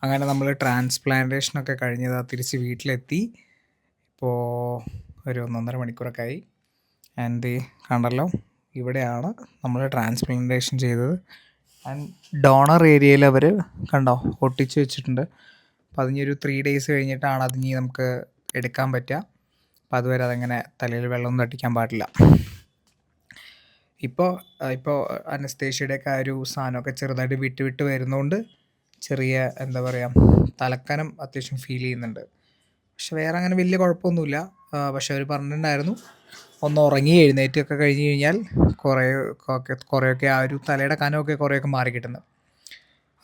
അങ്ങനെ നമ്മൾ ട്രാൻസ്പ്ലാന്റേഷനൊക്കെ കഴിഞ്ഞതാ തിരിച്ച് വീട്ടിലെത്തി. ഇപ്പോൾ ഒരു 1 1/2 മണിക്കൂറൊക്കെ ആയി. ആൻഡ് ദേ കണ്ടല്ലോ, ഇവിടെയാണ് നമ്മൾ ട്രാൻസ്പ്ലാന്റേഷൻ ചെയ്തത്. ആൻഡ് ഡോണർ ഏരിയയിൽ അവർ കണ്ടോ ഒട്ടിച്ച് വെച്ചിട്ടുണ്ട്. അപ്പോൾ അതിനി ഒരു 3 ഡേയ്സ് കഴിഞ്ഞിട്ടാണ് അതിനി നമുക്ക് എടുക്കാൻ പറ്റുക. അപ്പോൾ അതുവരെ അതങ്ങനെ തലയിൽ വെള്ളമൊന്നും തട്ടിക്കാൻ പാടില്ല. ഇപ്പോൾ ഇപ്പോൾ അനസ്തേഷ്യയുടെയൊക്കെ ആ ഒരു സാധനമൊക്കെ ചെറുതായിട്ട് വിട്ട് വിട്ട് വരുന്നതുകൊണ്ട് ചെറിയ എന്താ പറയുക, തലക്കനം അത്യാവശ്യം ഫീൽ ചെയ്യുന്നുണ്ട്. പക്ഷെ വേറെ അങ്ങനെ വലിയ കുഴപ്പമൊന്നുമില്ല. പക്ഷെ അവർ പറഞ്ഞിട്ടുണ്ടായിരുന്നു ഒന്ന് ഉറങ്ങി എഴുന്നേറ്റൊക്കെ കഴിഞ്ഞ് കഴിഞ്ഞാൽ കുറേയൊക്കെ ആ ഒരു തലയുടെ കനമൊക്കെ കുറേയൊക്കെ മാറി കിട്ടുന്നത്.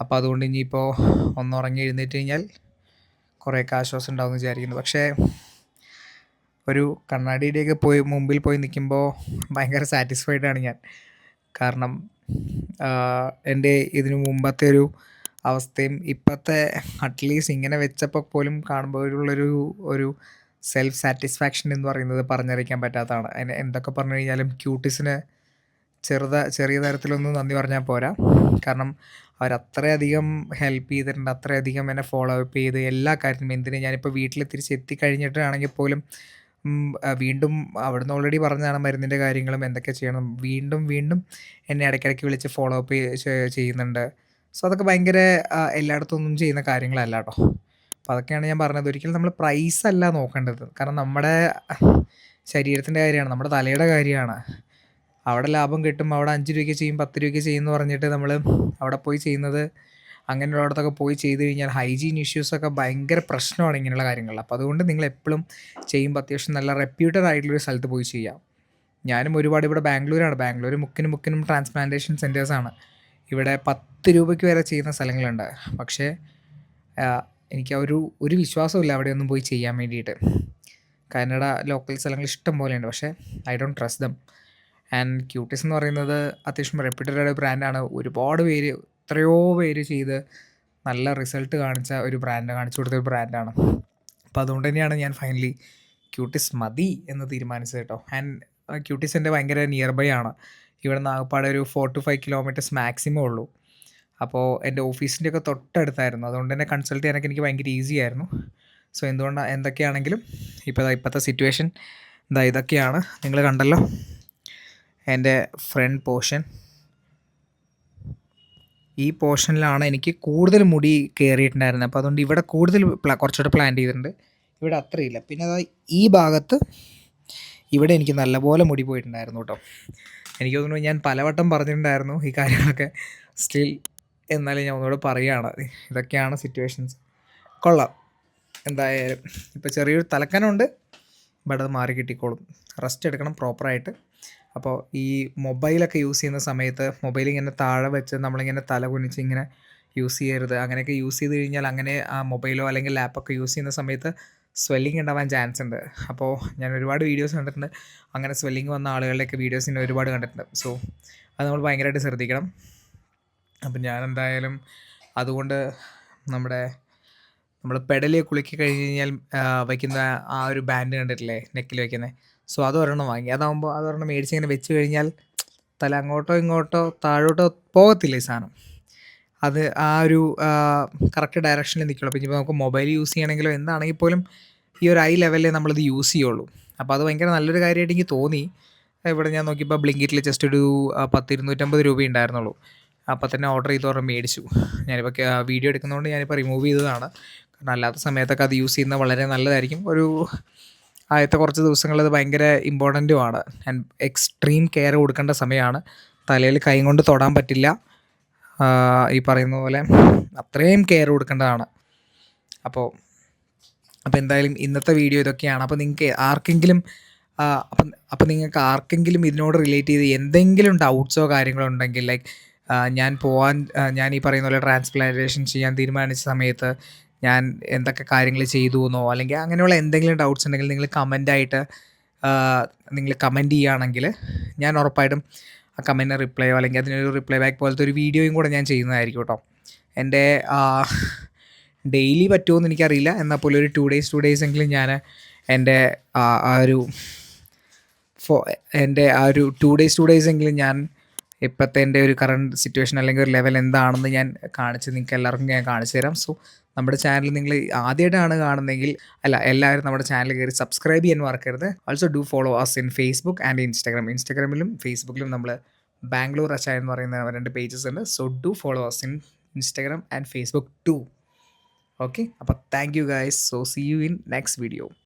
അപ്പോൾ അതുകൊണ്ട് ഇനിയിപ്പോൾ ഒന്ന് ഉറങ്ങി എഴുന്നേറ്റ് കഴിഞ്ഞാൽ കുറേയൊക്കെ ആശ്വാസം ഉണ്ടാവുമെന്ന് വിചാരിക്കുന്നു. പക്ഷേ ഒരു കണ്ണാടിയുടെയൊക്കെ മുമ്പിൽ പോയി നിൽക്കുമ്പോൾ ഭയങ്കര സാറ്റിസ്ഫൈഡാണ് ഞാൻ. കാരണം എൻ്റെ ഇതിനു മുമ്പത്തെ ഒരു അവസ്ഥയും ഇപ്പോഴത്തെ അറ്റ്ലീസ്റ്റ് ഇങ്ങനെ വെച്ചപ്പോൾ പോലും കാണുമ്പോൾ ഒരു സെൽഫ് സാറ്റിസ്ഫാക്ഷൻ എന്ന് പറയുന്നത് പറഞ്ഞറിയിക്കാൻ പറ്റാത്തതാണ്. അതിന് എന്തൊക്കെ പറഞ്ഞു കഴിഞ്ഞാലും ക്യൂട്ടീസിന് ചെറിയ തരത്തിലൊന്നും നന്ദി പറഞ്ഞാൽ പോരാ. കാരണം അവരത്രയധികം ഹെൽപ്പ് ചെയ്തിട്ടുണ്ട്, അത്രയധികം എന്നെ ഫോളോ അപ്പ് ചെയ്ത് എല്ലാ കാര്യത്തിലും. എന്തിന് ഞാനിപ്പോൾ വീട്ടിൽ തിരിച്ചെത്തിക്കഴിഞ്ഞിട്ടാണെങ്കിൽ പോലും വീണ്ടും അവിടുന്ന് ഓൾറെഡി പറഞ്ഞതാണ് മരുന്നിൻ്റെ കാര്യങ്ങളും എന്തൊക്കെ ചെയ്യണം. വീണ്ടും വീണ്ടും എന്നെ ഇടയ്ക്കിടയ്ക്ക് വിളിച്ച് ഫോളോ അപ്പ് ചെയ്യുന്നുണ്ട്. സോ അതൊക്കെ ഭയങ്കര എല്ലായിടത്തൊന്നും ചെയ്യുന്ന കാര്യങ്ങളല്ല കേട്ടോ. അപ്പോൾ അതൊക്കെയാണ് ഞാൻ പറഞ്ഞത്. ഒരിക്കലും നമ്മൾ പ്രൈസ് അല്ല നോക്കേണ്ടത്. കാരണം നമ്മുടെ ശരീരത്തിൻ്റെ കാര്യമാണ്, നമ്മുടെ തലയുടെ കാര്യമാണ്. അവിടെ ലാഭം കിട്ടും, അവിടെ 5 രൂപയ്ക്ക് ചെയ്യും 10 രൂപയ്ക്ക് ചെയ്യും എന്ന് പറഞ്ഞിട്ട് നമ്മൾ അവിടെ പോയി ചെയ്യുന്നത്, അങ്ങനെയുള്ളിടത്തൊക്കെ പോയി ചെയ്ത് കഴിഞ്ഞാൽ ഹൈജീൻ ഇഷ്യൂസൊക്കെ ഭയങ്കര പ്രശ്നമാണ് ഇങ്ങനെയുള്ള കാര്യങ്ങളിൽ. അപ്പോൾ അതുകൊണ്ട് നിങ്ങളെപ്പോഴും ചെയ്യുമ്പോൾ അത്യാവശ്യം നല്ല റെപ്യൂട്ടഡ് ആയിട്ടുള്ളൊരു സ്ഥലത്ത് പോയി ചെയ്യാം. ഞാനും ഒരുപാട് ഇവിടെ ബാംഗ്ലൂർ മുക്കിനും ട്രാൻസ്പ്ലാന്റേഷൻ സെൻറ്റേഴ്സാണ്. ഇവിടെ 10 രൂപയ്ക്ക് വരെ ചെയ്യുന്ന സ്ഥലങ്ങളുണ്ട്. പക്ഷേ എനിക്ക് ഒരു വിശ്വാസമില്ല അവിടെയൊന്നും പോയി ചെയ്യാൻ വേണ്ടിയിട്ട്. കാനഡ ലോക്കൽ സ്ഥലങ്ങൾ ഇഷ്ടം പോലെയുണ്ട്, പക്ഷേ I don't trust dum. And quotes എന്ന് പറയുന്നത് അത്യാവശ്യം റെപ്യൂട്ടഡ് ബ്രാൻഡാണ്. ഒരുപാട് പേര്, എത്രയോ പേര് ചെയ്ത് നല്ല റിസൾട്ട് കാണിച്ചു കൊടുത്ത ഒരു ബ്രാൻഡാണ്. അപ്പോൾ അതുകൊണ്ട് തന്നെയാണ് ഞാൻ ഫൈനലി ക്യൂട്ടീസ് മതി എന്ന് തീരുമാനിച്ചത് കേട്ടോ. ആൻഡ് ക്യൂട്ടീസ് എൻ്റെ ഭയങ്കര നിയർ ബൈ ആണ്. ഇവിടെ നിന്ന് ആകപ്പാടെ ഒരു 4 to 5 കിലോമീറ്റേഴ്സ് മാക്സിമം ഉള്ളൂ. അപ്പോൾ എൻ്റെ ഓഫീസിൻ്റെയൊക്കെ തൊട്ടടുത്തായിരുന്നു. അതുകൊണ്ട് തന്നെ കൺസൾട്ട് ചെയ്യാനൊക്കെ എനിക്ക് ഭയങ്കര ഈസി ആയിരുന്നു. സോ എന്തൊക്കെയാണെങ്കിലും ഇപ്പോഴത്തെ സിറ്റുവേഷൻ ഇതൊക്കെയാണ്. നിങ്ങൾ കണ്ടല്ലോ എൻ്റെ ഫ്രണ്ട് പോർഷൻ. ഈ പോർഷനിലാണ് എനിക്ക് കൂടുതൽ മുടി കയറിയിട്ടുണ്ടായിരുന്നത്. അപ്പോൾ അതുകൊണ്ട് ഇവിടെ കൂടുതൽ കുറച്ചുകൂടെ പ്ലാൻ ചെയ്തിട്ടുണ്ട്. ഇവിടെ അത്രയില്ല. പിന്നെ ഈ ഭാഗത്ത് ഇവിടെ എനിക്ക് നല്ലപോലെ മുടി പോയിട്ടുണ്ടായിരുന്നു കേട്ടോ. എനിക്ക് തോന്നുന്നു ഞാൻ പലവട്ടം പറഞ്ഞിട്ടുണ്ടായിരുന്നു ഈ കാര്യങ്ങളൊക്കെ. സ്റ്റിൽ എന്നാലും ഞാൻ ഒന്നുകൂടെ പറയുകയാണ്, ഇതൊക്കെയാണ് സിറ്റുവേഷൻസ്. കൊള്ളാം എന്തായാലും. ഇപ്പോൾ ചെറിയൊരു തലക്കനമുണ്ട്, ബട്ട് അത് മാറി കിട്ടിക്കോളും. റെസ്റ്റ് എടുക്കണം പ്രോപ്പറായിട്ട്. അപ്പോൾ ഈ മൊബൈലൊക്കെ യൂസ് ചെയ്യുന്ന സമയത്ത് മൊബൈൽ ഇങ്ങനെ താഴെ വെച്ച് നമ്മളിങ്ങനെ തല കുനിച്ച് ഇങ്ങനെ യൂസ് ചെയ്യരുത്. അങ്ങനെയൊക്കെ യൂസ് ചെയ്ത് കഴിഞ്ഞാൽ അങ്ങനെ ആ മൊബൈലോ അല്ലെങ്കിൽ ലാപ്പൊക്കെ യൂസ് ചെയ്യുന്ന സമയത്ത് സ്വെല്ലിങ് ഉണ്ടാവാൻ ചാൻസ് ഉണ്ട്. അപ്പോൾ ഞാൻ ഒരുപാട് വീഡിയോസ് കണ്ടിട്ടുണ്ട്, അങ്ങനെ സ്വെല്ലിങ് വന്ന ആളുകളുടെയൊക്കെ വീഡിയോസ് ഞാൻ ഒരുപാട് കണ്ടിട്ടുണ്ട്. സോ അത് നമ്മൾ ഭയങ്കരമായിട്ട് ശ്രദ്ധിക്കണം. അപ്പം ഞാൻ എന്തായാലും അതുകൊണ്ട് നമ്മൾ പെടലി കുളിക്ക് കഴിഞ്ഞ് കഴിഞ്ഞാൽ വയ്ക്കുന്ന ആ ഒരു ബാൻഡ് കണ്ടിട്ടില്ലേ നെക്കിൽ വയ്ക്കുന്നത്. സോ അതൊരെണ്ണം വാങ്ങി. അതൊരെണ്ണം മേടിച്ച് ഇങ്ങനെ വെച്ച് കഴിഞ്ഞാൽ തല അങ്ങോട്ടോ ഇങ്ങോട്ടോ താഴോട്ടോ പോകത്തില്ല ഈ സാധനം. അത് ആ ഒരു കറക്റ്റ് ഡയറക്ഷനിൽ നിൽക്കുള്ളൂ. അപ്പോൾ ഇനിയിപ്പോൾ നമുക്ക് മൊബൈൽ യൂസ് ചെയ്യണമെങ്കിലോ എന്താണെങ്കിൽ പോലും ഈ ഒരു ഐ ലെവലിലേ നമ്മളിത് യൂസ് ചെയ്യുള്ളൂ. അപ്പോൾ അത് ഭയങ്കര നല്ലൊരു കാര്യമായിട്ട് എനിക്ക് തോന്നി. ഇവിടെ ഞാൻ നോക്കിയപ്പോൾ ബ്ലിങ്കിറ്റിൽ ജസ്റ്റ് ഒരു 10-250 രൂപ ഉണ്ടായിരുന്നുള്ളൂ. അപ്പോൾ തന്നെ ഓർഡർ ചെയ്ത് ഒരെണ്ണം മേടിച്ചു. ഞാനിപ്പോൾ വീഡിയോ എടുക്കുന്നതുകൊണ്ട് ഞാനിപ്പോൾ റിമൂവ് ചെയ്തതാണ്. കാരണം അല്ലാത്ത സമയത്തൊക്കെ അത് യൂസ് ചെയ്യുന്നത് വളരെ നല്ലതായിരിക്കും. ആദ്യത്തെ കുറച്ച് ദിവസങ്ങളിൽ അത് ഭയങ്കര ഇമ്പോർട്ടൻറ്റുമാണ്. ആൻഡ് എക്സ്ട്രീം കെയർ കൊടുക്കേണ്ട സമയമാണ്. തലയിൽ കൈ കൊണ്ട് തൊടാൻ പറ്റില്ല. ഈ പറയുന്ന പോലെ അത്രയും കെയർ കൊടുക്കേണ്ടതാണ്. അപ്പോൾ എന്തായാലും ഇന്നത്തെ വീഡിയോ ഇതൊക്കെയാണ്. അപ്പോൾ നിങ്ങൾക്ക് ആർക്കെങ്കിലും ഇതിനോട് റിലേറ്റ് ചെയ്ത് എന്തെങ്കിലും ഡൗട്ട്സോ കാര്യങ്ങളോ ഉണ്ടെങ്കിൽ, ലൈക്ക് ഞാൻ ഈ പറയുന്ന പോലെ ട്രാൻസ്പ്ലാന്റേഷൻ ചെയ്യാൻ തീരുമാനിച്ച സമയത്ത് ഞാൻ എന്തൊക്കെ കാര്യങ്ങൾ ചെയ്തു എന്നോ അല്ലെങ്കിൽ അങ്ങനെയുള്ള എന്തെങ്കിലും ഡൗട്ട്സ് ഉണ്ടെങ്കിൽ നിങ്ങൾ കമൻറ്റ് ചെയ്യുകയാണെങ്കിൽ ഞാൻ ഉറപ്പായിട്ടും ആ കമൻറ്റിന് റിപ്ലൈയോ അല്ലെങ്കിൽ അതിനൊരു റിപ്ലൈ ബാക്ക് പോലത്തെ ഒരു വീഡിയോയും കൂടെ ഞാൻ ചെയ്യുന്നതായിരിക്കും കേട്ടോ. എൻ്റെ ഡെയിലി പറ്റുമോയെന്ന് എനിക്കറിയില്ല, എന്നാൽ പോലും ഒരു 2 days എങ്കിലും ഞാൻ എൻ്റെ ആ ഒരു 2 days എങ്കിലും ഞാൻ ഇപ്പോഴത്തെ എൻ്റെ ഒരു കറണ്ട് സിറ്റുവേഷൻ അല്ലെങ്കിൽ ഒരു ലെവൽ എന്താണെന്ന് ഞാൻ നിങ്ങൾക്ക് എല്ലാവർക്കും ഞാൻ കാണിച്ചു തരാം. സോ നമ്മുടെ ചാനൽ നിങ്ങൾ ആദ്യമായിട്ടാണ് കാണുന്നതെങ്കിൽ എല്ലാവരും നമ്മുടെ ചാനൽ കയറി സബ്സ്ക്രൈബ് ചെയ്യാൻ മറക്കരുത്. Also do follow us in Facebook and Instagram. ഇൻസ്റ്റാഗ്രാമിലും ഫേസ്ബുക്കിലും നമ്മൾ ബാംഗ്ലൂർ അച്ചായ എന്ന് പറയുന്ന 2 പേജസ് ഉണ്ട്. So do follow us in Instagram and Facebook too. Okay, അപ്പോൾ thank you guys. So see you in next video.